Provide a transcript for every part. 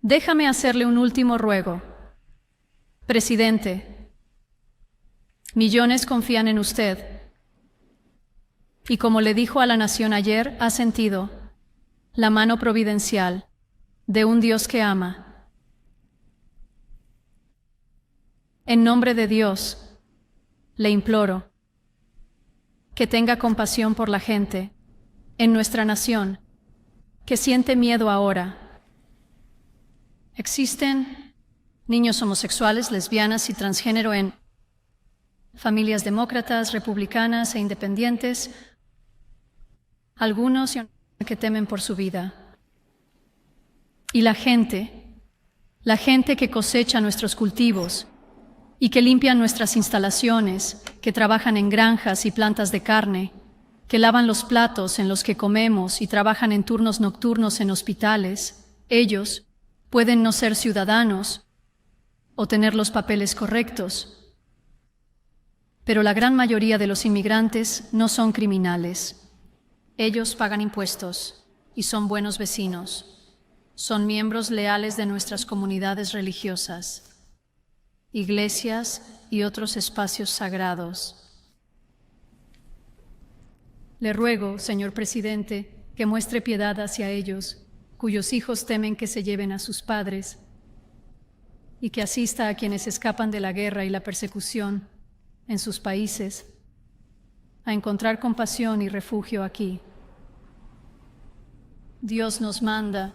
Déjame hacerle un último ruego. Presidente, millones confían en usted. Y como le dijo a la nación ayer, ha sentido la mano providencial de un Dios que ama. En nombre de Dios, le imploro que tenga compasión por la gente en nuestra nación que siente miedo ahora. Existen niños homosexuales, lesbianas y transgénero en familias demócratas, republicanas e independientes, algunos que temen por su vida. Y la gente que cosecha nuestros cultivos y que limpian nuestras instalaciones, que trabajan en granjas y plantas de carne, que lavan los platos en los que comemos y trabajan en turnos nocturnos en hospitales, ellos pueden no ser ciudadanos o tener los papeles correctos, pero la gran mayoría de los inmigrantes no son criminales. Ellos pagan impuestos y son buenos vecinos. Son miembros leales de nuestras comunidades religiosas, iglesias y otros espacios sagrados. Le ruego, señor presidente, que muestre piedad hacia ellos, cuyos hijos temen que se lleven a sus padres, y que asista a quienes escapan de la guerra y la persecución en sus países, a encontrar compasión y refugio aquí. Dios nos manda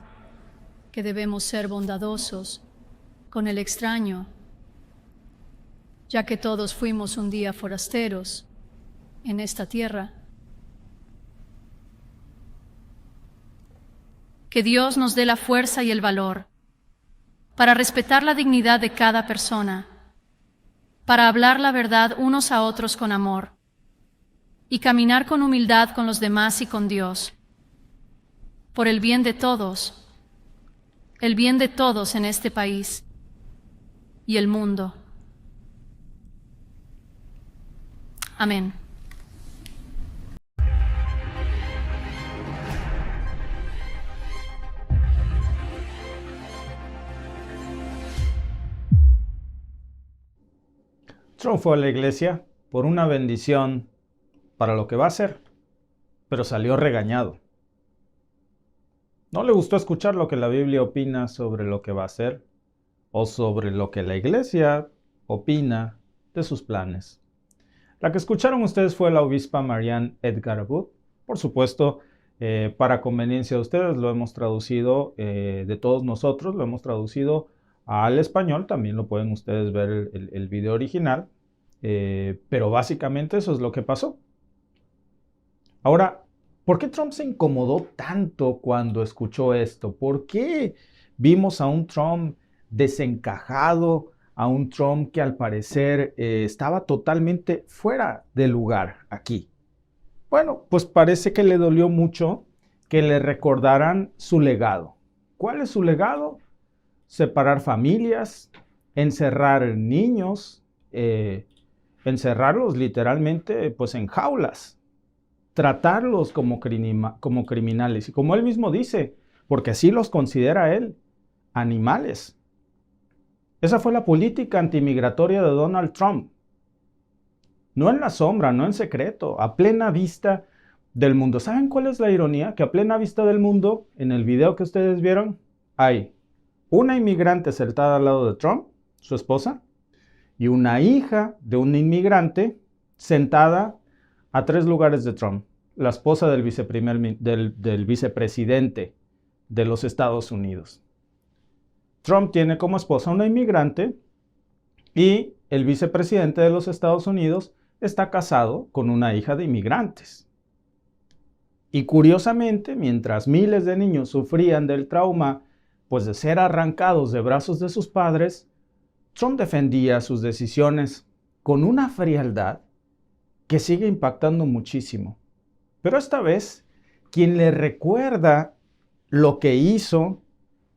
que debemos ser bondadosos con el extraño, ya que todos fuimos un día forasteros en esta tierra. Que Dios nos dé la fuerza y el valor para respetar la dignidad de cada persona, para hablar la verdad unos a otros con amor y caminar con humildad con los demás y con Dios, por el bien de todos en este país y el mundo. Amén. Trump fue a la iglesia por una bendición para lo que va a hacer, pero salió regañado. No le gustó escuchar lo que la Biblia opina sobre lo que va a hacer o sobre lo que la iglesia opina de sus planes. La que escucharon ustedes fue la obispa Marianne Edgar Abud. Por supuesto, para conveniencia de ustedes lo hemos traducido, de todos nosotros lo hemos traducido al español. También lo pueden ustedes ver el video original, pero básicamente eso es lo que pasó. Ahora, ¿por qué Trump se incomodó tanto cuando escuchó esto? ¿Por qué vimos a un Trump desencajado, a un Trump que al parecer estaba totalmente fuera de lugar aquí? Bueno, pues parece que le dolió mucho que le recordaran su legado. ¿Cuál es su legado? Separar familias, encerrar niños, encerrarlos literalmente pues en jaulas, tratarlos como criminales y, como él mismo dice, porque así los considera él, animales. Esa fue la política antimigratoria de Donald Trump. No en la sombra, no en secreto, a plena vista del mundo. ¿Saben cuál es la ironía? Que a plena vista del mundo, en el video que ustedes vieron, hay una inmigrante sentada al lado de Trump, su esposa, y una hija de un inmigrante sentada a 3 lugares de Trump, la esposa del vicepresidente de los Estados Unidos. Trump tiene como esposa una inmigrante y el vicepresidente de los Estados Unidos está casado con una hija de inmigrantes. Y curiosamente, mientras miles de niños sufrían del trauma pues de ser arrancados de brazos de sus padres, Trump defendía sus decisiones con una frialdad que sigue impactando muchísimo. Pero esta vez, quien le recuerda lo que hizo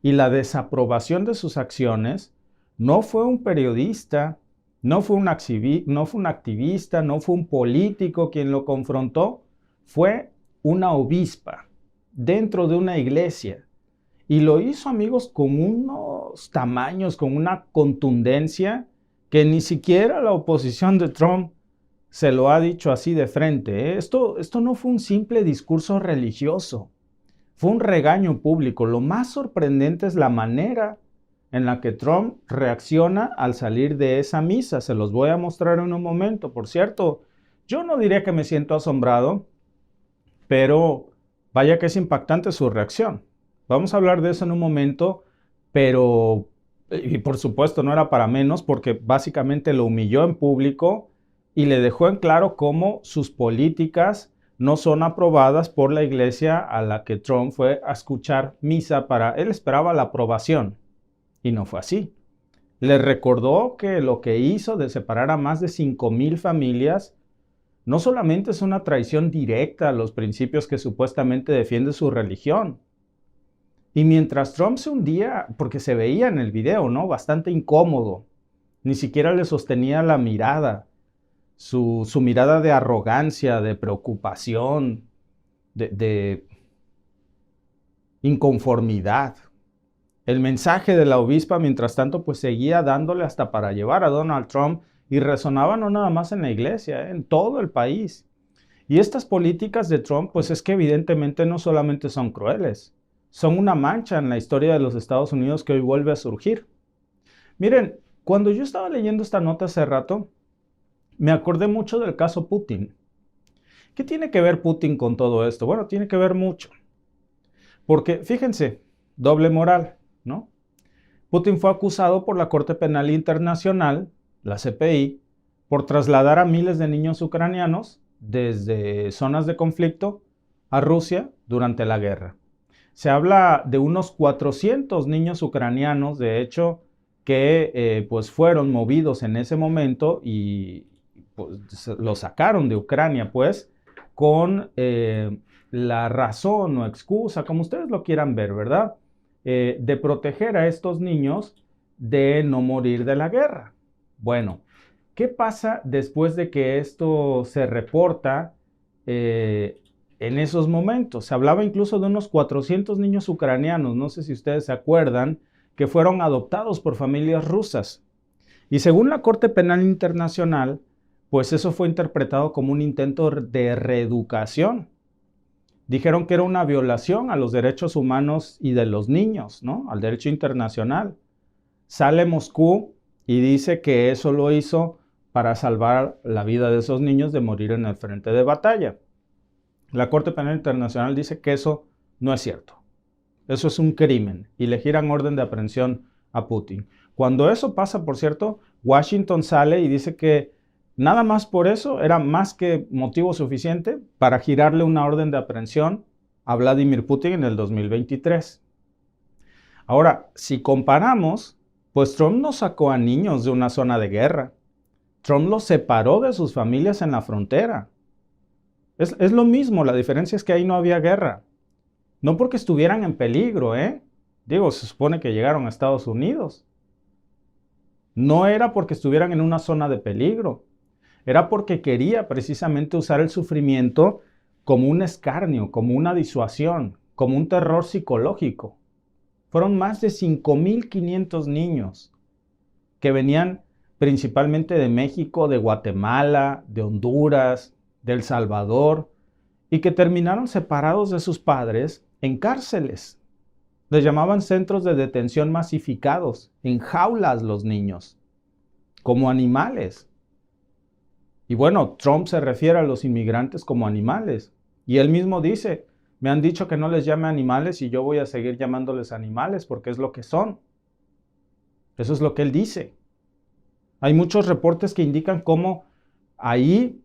y la desaprobación de sus acciones no fue un periodista, no fue un activista, no fue un político quien lo confrontó, fue una obispa dentro de una iglesia. Y lo hizo, amigos, con unos tamaños, con una contundencia que ni siquiera la oposición de Trump se lo ha dicho así de frente, ¿eh? Esto no fue un simple discurso religioso, fue un regaño público. Lo más sorprendente es la manera en la que Trump reacciona al salir de esa misa. Se los voy a mostrar en un momento. Por cierto, yo no diría que me siento asombrado, pero vaya que es impactante su reacción. Vamos a hablar de eso en un momento, pero, y por supuesto no era para menos, porque básicamente lo humilló en público y le dejó en claro cómo sus políticas no son aprobadas por la iglesia a la que Trump fue a escuchar misa él esperaba la aprobación, y no fue así. Le recordó que lo que hizo de separar a más de 5,000 familias no solamente es una traición directa a los principios que supuestamente defiende su religión. Y mientras Trump se hundía, porque se veía en el video, ¿no? Bastante incómodo, ni siquiera le sostenía la mirada, su mirada de arrogancia, de preocupación, de inconformidad. El mensaje de la obispa, mientras tanto, pues seguía dándole hasta para llevar a Donald Trump y resonaba no nada más en la iglesia, en todo el país. Y estas políticas de Trump, pues es que evidentemente no solamente son crueles, son una mancha en la historia de los Estados Unidos que hoy vuelve a surgir. Miren, cuando yo estaba leyendo esta nota hace rato, me acordé mucho del caso Putin. ¿Qué tiene que ver Putin con todo esto? Bueno, tiene que ver mucho. Porque, fíjense, doble moral, ¿no? Putin fue acusado por la Corte Penal Internacional, la CPI, por trasladar a miles de niños ucranianos desde zonas de conflicto a Rusia durante la guerra. Se habla de unos 400 niños ucranianos, de hecho, que pues fueron movidos en ese momento y pues, lo sacaron de Ucrania, pues, con la razón o excusa, como ustedes lo quieran ver, ¿verdad? De proteger a estos niños de no morir de la guerra. Bueno, ¿qué pasa después de que esto se reporta en esos momentos? Se hablaba incluso de unos 400 niños ucranianos, no sé si ustedes se acuerdan, que fueron adoptados por familias rusas. Y según la Corte Penal Internacional, pues eso fue interpretado como un intento de reeducación. Dijeron que era una violación a los derechos humanos y de los niños, ¿no? Al derecho internacional. Sale Moscú y dice que eso lo hizo para salvar la vida de esos niños de morir en el frente de batalla. La Corte Penal Internacional dice que eso no es cierto. Eso es un crimen y le giran orden de aprehensión a Putin. Cuando eso pasa, por cierto, Washington sale y dice que nada más por eso era más que motivo suficiente para girarle una orden de aprehensión a Vladimir Putin en el 2023. Ahora, si comparamos, pues Trump no sacó a niños de una zona de guerra. Trump los separó de sus familias en la frontera. Es lo mismo, la diferencia es que ahí no había guerra. No porque estuvieran en peligro, Digo, se supone que llegaron a Estados Unidos. No era porque estuvieran en una zona de peligro. Era porque quería precisamente usar el sufrimiento como un escarnio, como una disuasión, como un terror psicológico. Fueron más de 5,500 niños que venían principalmente de México, de Guatemala, de Honduras, de El Salvador, y que terminaron separados de sus padres en cárceles. Les llamaban centros de detención masificados, en jaulas los niños, como animales. Y bueno, Trump se refiere a los inmigrantes como animales. Y él mismo dice, me han dicho que no les llame animales y yo voy a seguir llamándoles animales porque es lo que son. Eso es lo que él dice. Hay muchos reportes que indican cómo ahí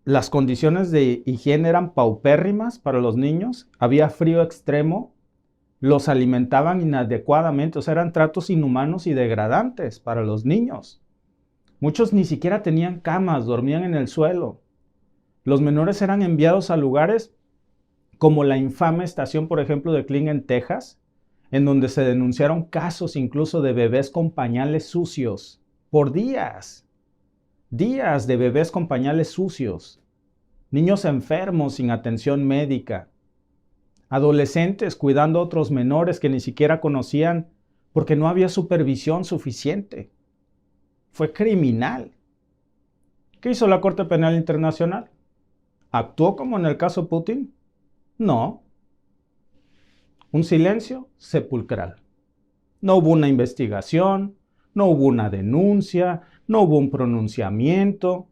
las condiciones de higiene eran paupérrimas para los niños, había frío extremo, los alimentaban inadecuadamente, o sea, eran tratos inhumanos y degradantes para los niños. Muchos ni siquiera tenían camas, dormían en el suelo. Los menores eran enviados a lugares como la infame estación, por ejemplo, de Kling en Texas, en donde se denunciaron casos incluso de bebés con pañales sucios, por días de bebés con pañales sucios, niños enfermos sin atención médica. adolescentes cuidando a otros menores que ni siquiera conocían porque no había supervisión suficiente. Fue criminal. ¿Qué hizo la Corte Penal Internacional? ¿Actuó como en el caso Putin? No. Un silencio sepulcral. No hubo una investigación, no hubo una denuncia, no hubo un pronunciamiento.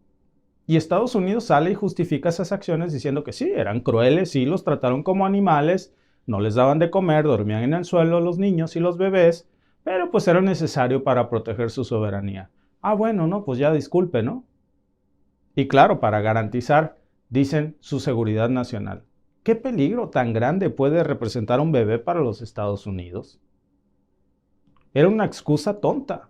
Y Estados Unidos sale y justifica esas acciones diciendo que sí, eran crueles, sí, los trataron como animales, no les daban de comer, dormían en el suelo los niños y los bebés, pero pues era necesario para proteger su soberanía. Ah, bueno, no, pues ya disculpe, ¿no? Y claro, para garantizar, dicen, su seguridad nacional. ¿Qué peligro tan grande puede representar un bebé para los Estados Unidos? Era una excusa tonta.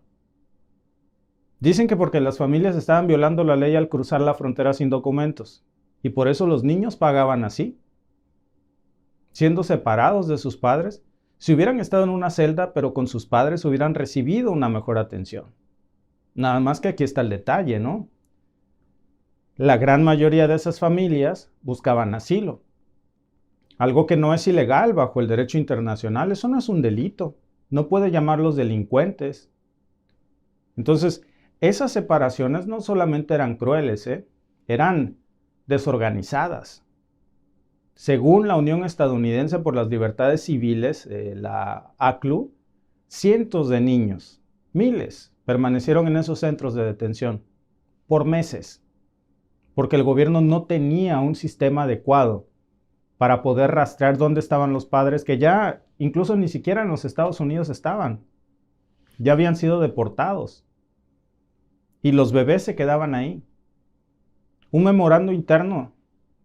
Dicen que porque las familias estaban violando la ley al cruzar la frontera sin documentos, y por eso los niños pagaban así, siendo separados de sus padres. Si hubieran estado en una celda, pero con sus padres, hubieran recibido una mejor atención. Nada más que aquí está el detalle, ¿no? La gran mayoría de esas familias buscaban asilo. Algo que no es ilegal bajo el derecho internacional, eso no es un delito. No puede llamarlos delincuentes. Entonces, esas separaciones no solamente eran crueles, eran desorganizadas. Según la Unión Estadounidense por las Libertades Civiles, la ACLU, cientos de niños, miles, permanecieron en esos centros de detención por meses, porque el gobierno no tenía un sistema adecuado para poder rastrear dónde estaban los padres, que ya incluso ni siquiera en los Estados Unidos estaban, ya habían sido deportados. Y los bebés se quedaban ahí. Un memorando interno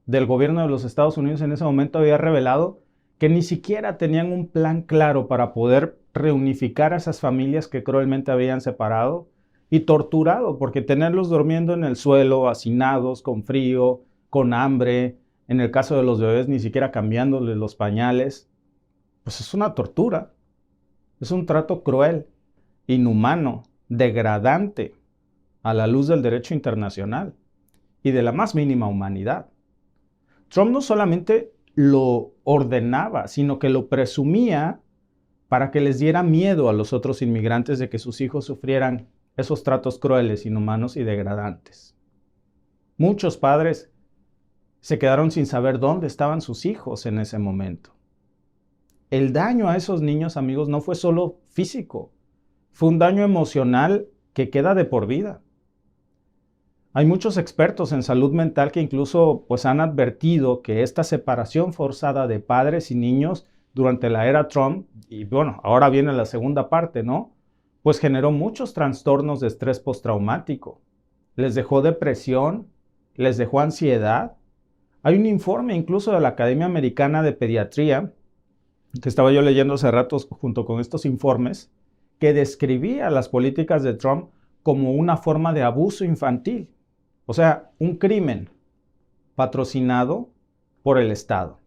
del gobierno de los Estados Unidos en ese momento había revelado que ni siquiera tenían un plan claro para poder reunificar a esas familias que cruelmente habían separado y torturado, porque tenerlos durmiendo en el suelo, hacinados, con frío, con hambre, en el caso de los bebés ni siquiera cambiándoles los pañales, pues es una tortura. Es un trato cruel, inhumano, degradante, a la luz del derecho internacional y de la más mínima humanidad. Trump no solamente lo ordenaba, sino que lo presumía para que les diera miedo a los otros inmigrantes de que sus hijos sufrieran esos tratos crueles, inhumanos y degradantes. Muchos padres se quedaron sin saber dónde estaban sus hijos en ese momento. El daño a esos niños, amigos, no fue solo físico, fue un daño emocional que queda de por vida. Hay muchos expertos en salud mental que incluso pues, han advertido que esta separación forzada de padres y niños durante la era Trump, y bueno, ahora viene la segunda parte, ¿no? Pues generó muchos trastornos de estrés postraumático. Les dejó depresión, les dejó ansiedad. Hay un informe incluso de la Academia Americana de Pediatría, que estaba yo leyendo hace rato junto con estos informes, que describía las políticas de Trump como una forma de abuso infantil. O sea, un crimen patrocinado por el Estado.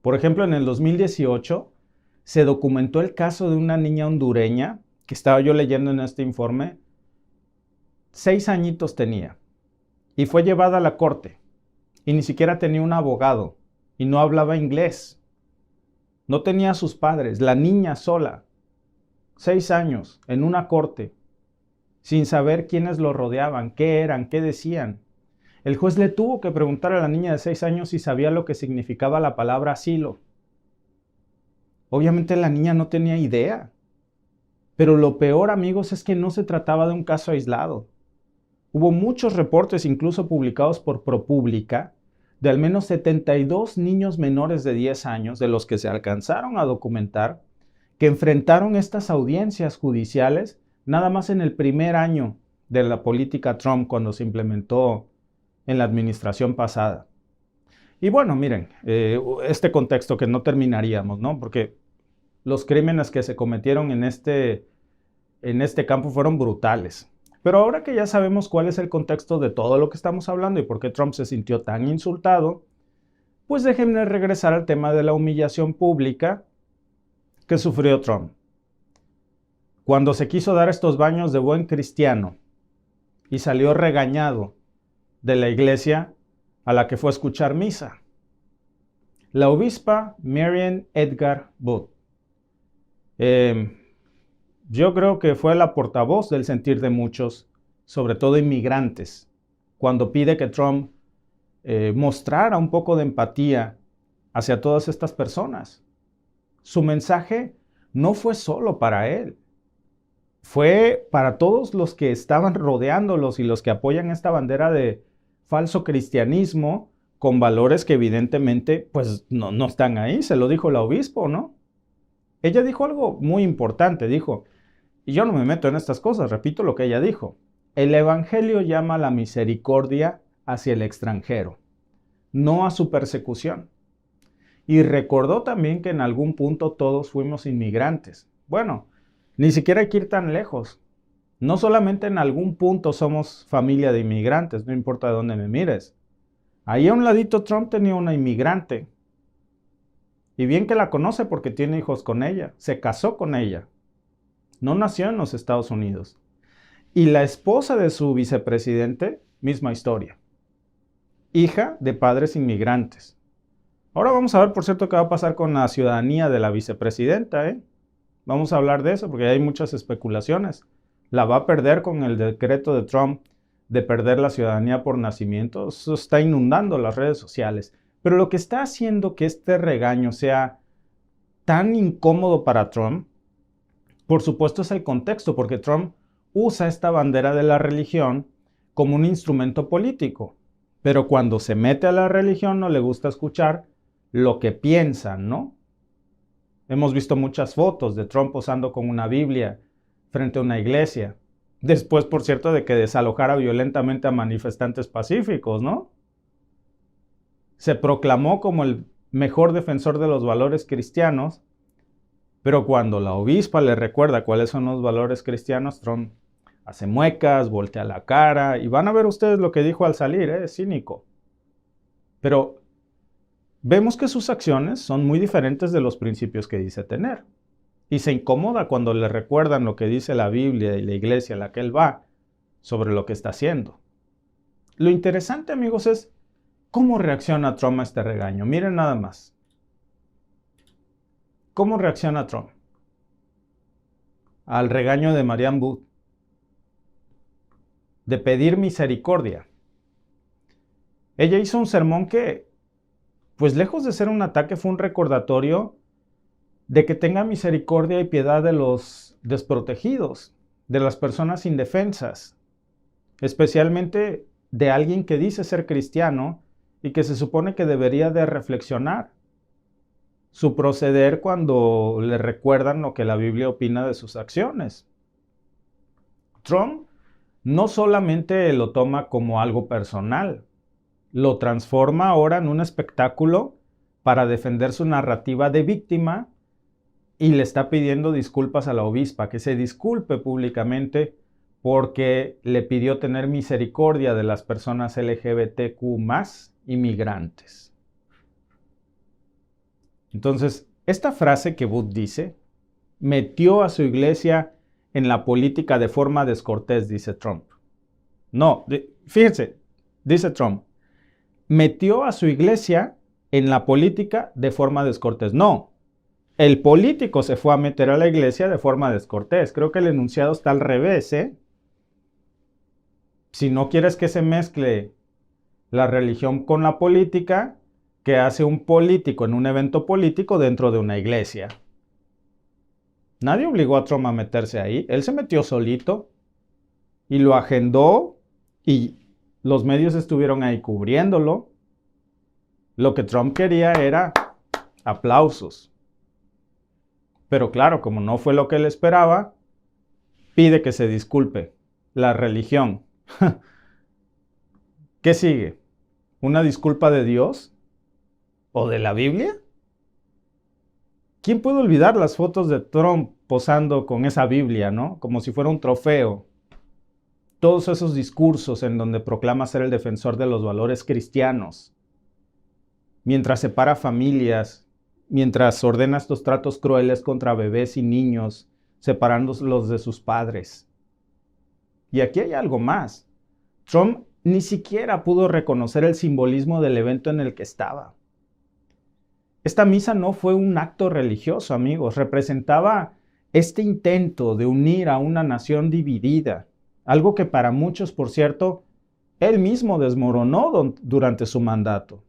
Por ejemplo, en el 2018 se documentó el caso de una niña hondureña, que estaba yo leyendo en este informe, 6 añitos tenía, y fue llevada a la corte, y ni siquiera tenía un abogado, y no hablaba inglés. No tenía a sus padres, la niña sola, 6 años, en una corte, sin saber quiénes lo rodeaban, qué eran, qué decían. El juez le tuvo que preguntar a la niña de 6 años si sabía lo que significaba la palabra asilo. Obviamente la niña no tenía idea. Pero lo peor, amigos, es que no se trataba de un caso aislado. Hubo muchos reportes, incluso publicados por ProPublica, de al menos 72 niños menores de 10 años, de los que se alcanzaron a documentar, que enfrentaron estas audiencias judiciales nada más en el primer año de la política Trump, cuando se implementó en la administración pasada. Y bueno, miren, este contexto que no terminaríamos, ¿no? Porque los crímenes que se cometieron en este campo fueron brutales. Pero ahora que ya sabemos cuál es el contexto de todo lo que estamos hablando y por qué Trump se sintió tan insultado, pues déjenme regresar al tema de la humillación pública que sufrió Trump. Cuando se quiso dar estos baños de buen cristiano y salió regañado de la iglesia a la que fue a escuchar misa. La obispa Marian Edgar Booth. Yo creo que fue la portavoz del sentir de muchos, sobre todo inmigrantes, cuando pide que Trump mostrara un poco de empatía hacia todas estas personas. Su mensaje no fue solo para él, fue para todos los que estaban rodeándolos y los que apoyan esta bandera de falso cristianismo con valores que evidentemente pues no están ahí. Se lo dijo la obispo, ¿no? Ella dijo algo muy importante, dijo, y yo no me meto en estas cosas, repito lo que ella dijo, el evangelio llama a la misericordia hacia el extranjero, no a su persecución. Y recordó también que en algún punto todos fuimos inmigrantes. Bueno, ni siquiera hay que ir tan lejos. No solamente en algún punto somos familia de inmigrantes, no importa de dónde me mires. Ahí a un ladito Trump tenía una inmigrante. Y bien que la conoce porque tiene hijos con ella, se casó con ella. No nació en los Estados Unidos. Y la esposa de su vicepresidente, misma historia. Hija de padres inmigrantes. Ahora vamos a ver, por cierto, qué va a pasar con la ciudadanía de la vicepresidenta, ¿eh? Vamos a hablar de eso porque hay muchas especulaciones. La va a perder con el decreto de Trump de perder la ciudadanía por nacimiento. Eso está inundando las redes sociales. Pero lo que está haciendo que este regaño sea tan incómodo para Trump, por supuesto, es el contexto, porque Trump usa esta bandera de la religión como un instrumento político. Pero cuando se mete a la religión no le gusta escuchar lo que piensan, ¿no? Hemos visto muchas fotos de Trump posando con una Biblia frente a una iglesia. Después, por cierto, de que desalojara violentamente a manifestantes pacíficos, ¿no? Se proclamó como el mejor defensor de los valores cristianos, pero cuando la obispa le recuerda cuáles son los valores cristianos, Trump hace muecas, voltea la cara, y van a ver ustedes lo que dijo al salir, es cínico. Pero vemos que sus acciones son muy diferentes de los principios que dice tener. Y se incomoda cuando le recuerdan lo que dice la Biblia y la iglesia a la que él va sobre lo que está haciendo. Lo interesante, amigos, es cómo reacciona Trump a este regaño. Miren nada más. ¿Cómo reacciona Trump al regaño de Marian Booth de pedir misericordia? Ella hizo un sermón que, pues lejos de ser un ataque, fue un recordatorio de que tenga misericordia y piedad de los desprotegidos, de las personas indefensas, especialmente de alguien que dice ser cristiano y que se supone que debería de reflexionar su proceder cuando le recuerdan lo que la Biblia opina de sus acciones. Trump no solamente lo toma como algo personal, lo transforma ahora en un espectáculo para defender su narrativa de víctima y le está pidiendo disculpas a la obispa, que se disculpe públicamente porque le pidió tener misericordia de las personas LGBTQ+ inmigrantes. Entonces, esta frase que Booth dice, metió a su iglesia en la política de forma descortés, dice Trump. No, fíjense, dice Trump, metió a su iglesia en la política de forma descortés. No, el político se fue a meter a la iglesia de forma descortés. Creo que el enunciado está al revés, ¿eh? Si no quieres que se mezcle la religión con la política, ¿qué hace un político en un evento político dentro de una iglesia? Nadie obligó a Trump a meterse ahí. Él se metió solito y lo agendó y los medios estuvieron ahí cubriéndolo. Lo que Trump quería era aplausos. Pero claro, como no fue lo que él esperaba, pide que se disculpe. La religión. ¿Qué sigue? ¿Una disculpa de Dios? ¿O de la Biblia? ¿Quién puede olvidar las fotos de Trump posando con esa Biblia, ¿no? Como si fuera un trofeo. Todos esos discursos en donde proclama ser el defensor de los valores cristianos. Mientras separa familias, mientras ordena estos tratos crueles contra bebés y niños, separándolos de sus padres. Y aquí hay algo más. Trump ni siquiera pudo reconocer el simbolismo del evento en el que estaba. Esta misa no fue un acto religioso, amigos, representaba este intento de unir a una nación dividida, algo que para muchos, por cierto, él mismo desmoronó durante su mandato.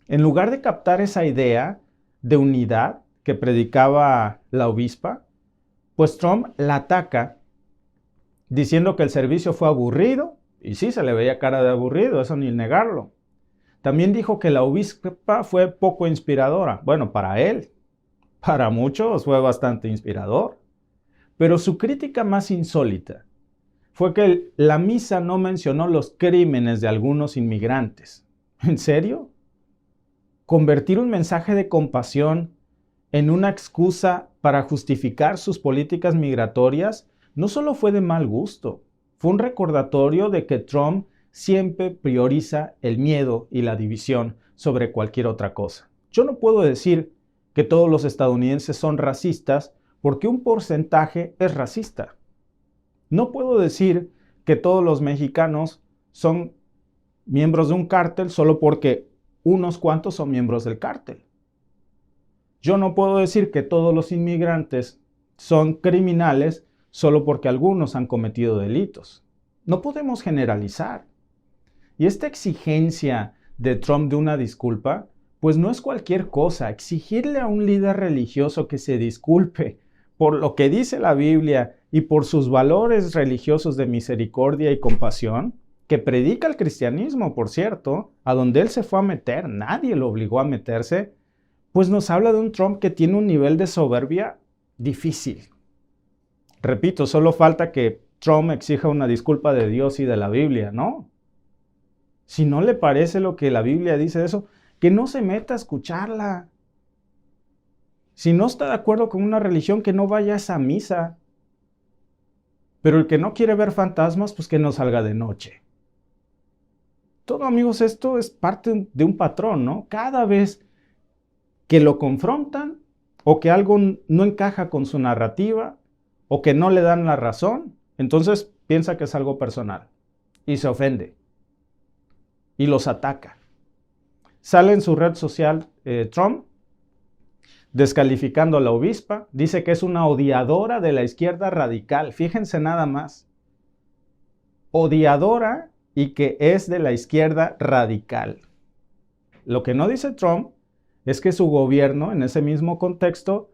En lugar de captar esa idea de unidad que predicaba la obispa, pues Trump la ataca diciendo que el servicio fue aburrido, y sí se le veía cara de aburrido, eso ni negarlo. También dijo que la obispa fue poco inspiradora. Bueno, para él, para muchos fue bastante inspirador. Pero su crítica más insólita fue que la misa no mencionó los crímenes de algunos inmigrantes. ¿En serio? Convertir un mensaje de compasión en una excusa para justificar sus políticas migratorias no solo fue de mal gusto, fue un recordatorio de que Trump siempre prioriza el miedo y la división sobre cualquier otra cosa. Yo no puedo decir que todos los estadounidenses son racistas porque un porcentaje es racista. No puedo decir que todos los mexicanos son miembros de un cártel solo porque unos cuantos son miembros del cártel. Yo no puedo decir que todos los inmigrantes son criminales solo porque algunos han cometido delitos. No podemos generalizar. Y esta exigencia de Trump de una disculpa, pues no es cualquier cosa. Exigirle a un líder religioso que se disculpe por lo que dice la Biblia y por sus valores religiosos de misericordia y compasión, que predica el cristianismo, por cierto, a donde él se fue a meter, nadie lo obligó a meterse, pues nos habla de un Trump que tiene un nivel de soberbia difícil. Repito, solo falta que Trump exija una disculpa de Dios y de la Biblia, ¿no? Si no le parece lo que la Biblia dice de eso, que no se meta a escucharla. Si no está de acuerdo con una religión, que no vaya a esa misa. Pero el que no quiere ver fantasmas, pues que no salga de noche. Todo, amigos, esto es parte de un patrón, ¿no? Cada vez que lo confrontan o que algo no encaja con su narrativa o que no le dan la razón, entonces piensa que es algo personal y se ofende y los ataca. Sale en su red social Trump descalificando a la obispa, dice que es una odiadora de la izquierda radical. Fíjense nada más. Odiadora y que es de la izquierda radical. Lo que no dice Trump es que su gobierno, en ese mismo contexto,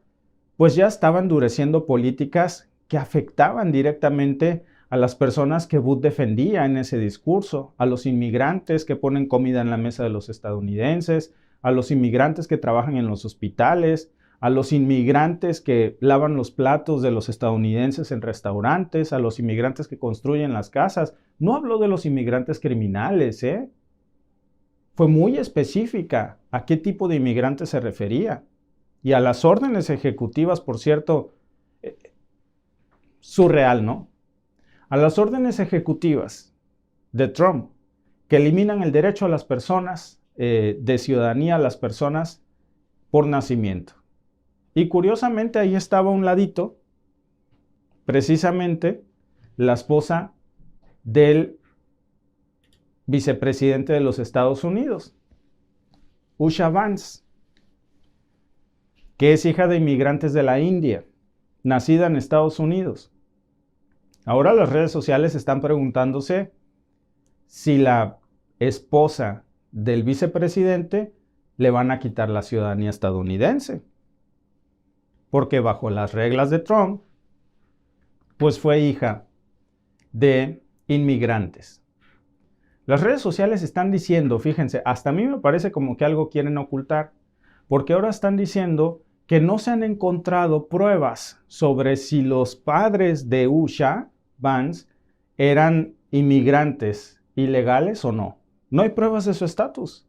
pues ya estaba endureciendo políticas que afectaban directamente a las personas que Bush defendía en ese discurso, a los inmigrantes que ponen comida en la mesa de los estadounidenses, a los inmigrantes que trabajan en los hospitales, a los inmigrantes que lavan los platos de los estadounidenses en restaurantes, a los inmigrantes que construyen las casas. No habló de los inmigrantes criminales, ¿eh? Fue muy específica a qué tipo de inmigrantes se refería. Y a las órdenes ejecutivas, por cierto, surreal, ¿no? A las órdenes ejecutivas de Trump, que eliminan el derecho a las personas de ciudadanía a las personas por nacimiento. Y curiosamente ahí estaba a un ladito, precisamente, la esposa del vicepresidente de los Estados Unidos, Usha Vance, que es hija de inmigrantes de la India, nacida en Estados Unidos. Ahora las redes sociales están preguntándose si la esposa del vicepresidente le van a quitar la ciudadanía estadounidense. Porque bajo las reglas de Trump, pues fue hija de inmigrantes. Las redes sociales están diciendo, fíjense, hasta a mí me parece como que algo quieren ocultar, porque ahora están diciendo que no se han encontrado pruebas sobre si los padres de Usha Vance eran inmigrantes ilegales o no. No hay pruebas de su estatus.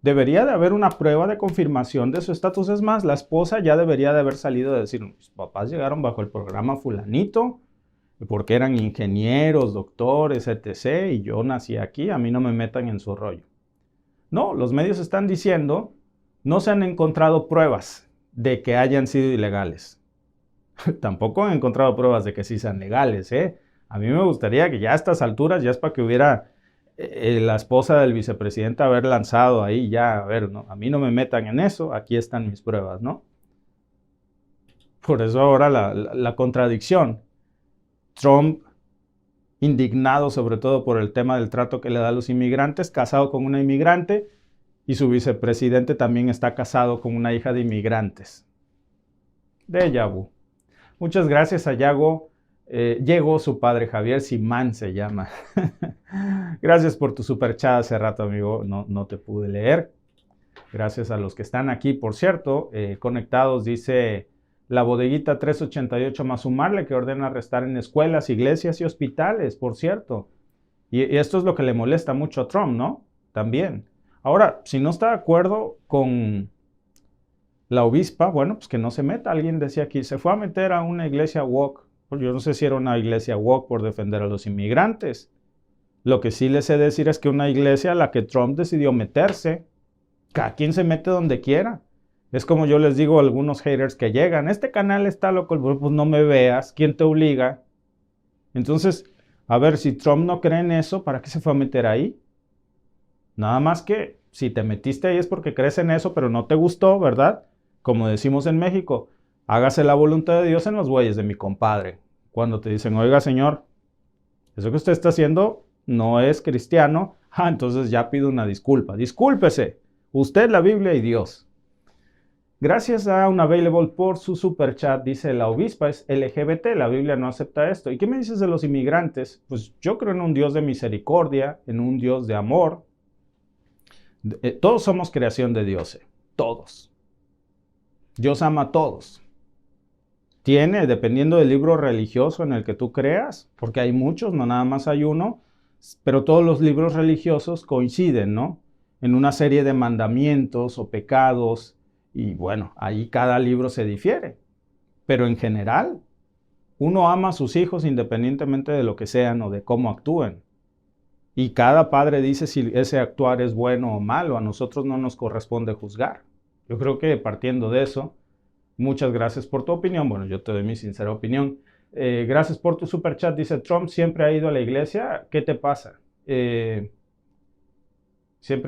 Debería de haber una prueba de confirmación de su estatus. Es más, la esposa ya debería de haber salido a decir, mis papás llegaron bajo el programa fulanito, porque eran ingenieros, doctores, etc. Y yo nací aquí, a mí no me metan en su rollo. No, los medios están diciendo, no se han encontrado pruebas de que hayan sido ilegales. Tampoco han encontrado pruebas de que sí sean legales, ¿eh? A mí me gustaría que ya a estas alturas, ya es para que hubiera la esposa del vicepresidente haber lanzado ahí ya, a ver, no, a mí no me metan en eso, aquí están mis pruebas, ¿no? Por eso ahora la contradicción. Trump, indignado sobre todo por el tema del trato que le da a los inmigrantes, casado con una inmigrante, y su vicepresidente también está casado con una hija de inmigrantes. Déjà vu. Muchas gracias a Yago. Llegó su padre Javier Simán, se llama. Gracias por tu superchat hace rato, amigo. No te pude leer. Gracias a los que están aquí, por cierto, conectados. Dice la bodeguita 388 más sumarle que ordena arrestar en escuelas, iglesias y hospitales, por cierto. Y esto es lo que le molesta mucho a Trump, ¿no? También. Ahora, si no está de acuerdo con la obispa, bueno, pues que no se meta. Alguien decía aquí, se fue a meter a una iglesia woke. Pues yo no sé si era una iglesia woke por defender a los inmigrantes. Lo que sí les sé decir es que una iglesia a la que Trump decidió meterse, cada quien se mete donde quiera. Es como yo les digo a algunos haters que llegan, este canal está loco, pues no me veas, ¿quién te obliga? Entonces, a ver, si Trump no cree en eso, ¿para qué se fue a meter ahí? Nada más que si te metiste ahí es porque crees en eso, pero no te gustó, ¿verdad? Como decimos en México, hágase la voluntad de Dios en los bueyes de mi compadre. Cuando te dicen, oiga señor, eso que usted está haciendo no es cristiano, entonces ya pido una disculpa. Discúlpese, usted, la Biblia y Dios. Gracias a Unavailable por su superchat, dice la obispa es LGBT, la Biblia no acepta esto. ¿Y qué me dices de los inmigrantes? Pues yo creo en un Dios de misericordia, en un Dios de amor. Todos somos creación de Dios, todos. Dios ama a todos. Tiene, dependiendo del libro religioso en el que tú creas, porque hay muchos, no nada más hay uno, pero todos los libros religiosos coinciden, ¿no? En una serie de mandamientos o pecados, y bueno, ahí cada libro se difiere. Pero en general, uno ama a sus hijos independientemente de lo que sean o de cómo actúen. Y cada padre dice si ese actuar es bueno o malo, a nosotros no nos corresponde juzgar. Yo creo que partiendo de eso, muchas gracias por tu opinión. Bueno, yo te doy mi sincera opinión. Gracias por tu superchat. Dice, Trump siempre ha ido a la iglesia. ¿Qué te pasa? ¿Siempre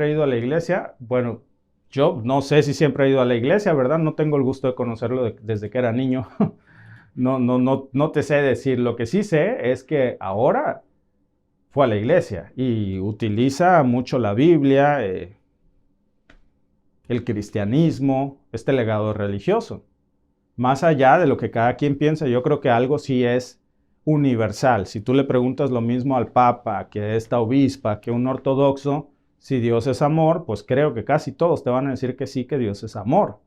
ha ido a la iglesia? Bueno, yo no sé si siempre ha ido a la iglesia, ¿verdad? No tengo el gusto de conocerlo desde que era niño. No te sé decir. Lo que sí sé es que ahora fue a la iglesia y utiliza mucho la Biblia, el cristianismo, este legado religioso. Más allá de lo que cada quien piensa, yo creo que algo sí es universal. Si tú le preguntas lo mismo al Papa, que a esta obispa, que a un ortodoxo, si Dios es amor, pues creo que casi todos te van a decir que sí, que Dios es amor.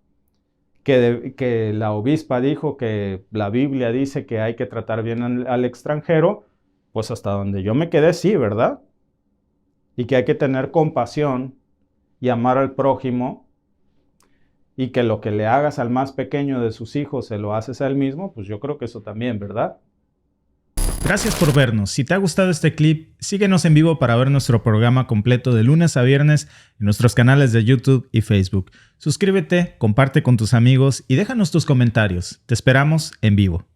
Que la obispa dijo que la Biblia dice que hay que tratar bien al extranjero, pues hasta donde yo me quedé, sí, ¿verdad? Y que hay que tener compasión y amar al prójimo, y que lo que le hagas al más pequeño de sus hijos se lo haces a él mismo, pues yo creo que eso también, ¿verdad? Gracias por vernos. Si te ha gustado este clip, síguenos en vivo para ver nuestro programa completo de lunes a viernes en nuestros canales de YouTube y Facebook. Suscríbete, comparte con tus amigos y déjanos tus comentarios. Te esperamos en vivo.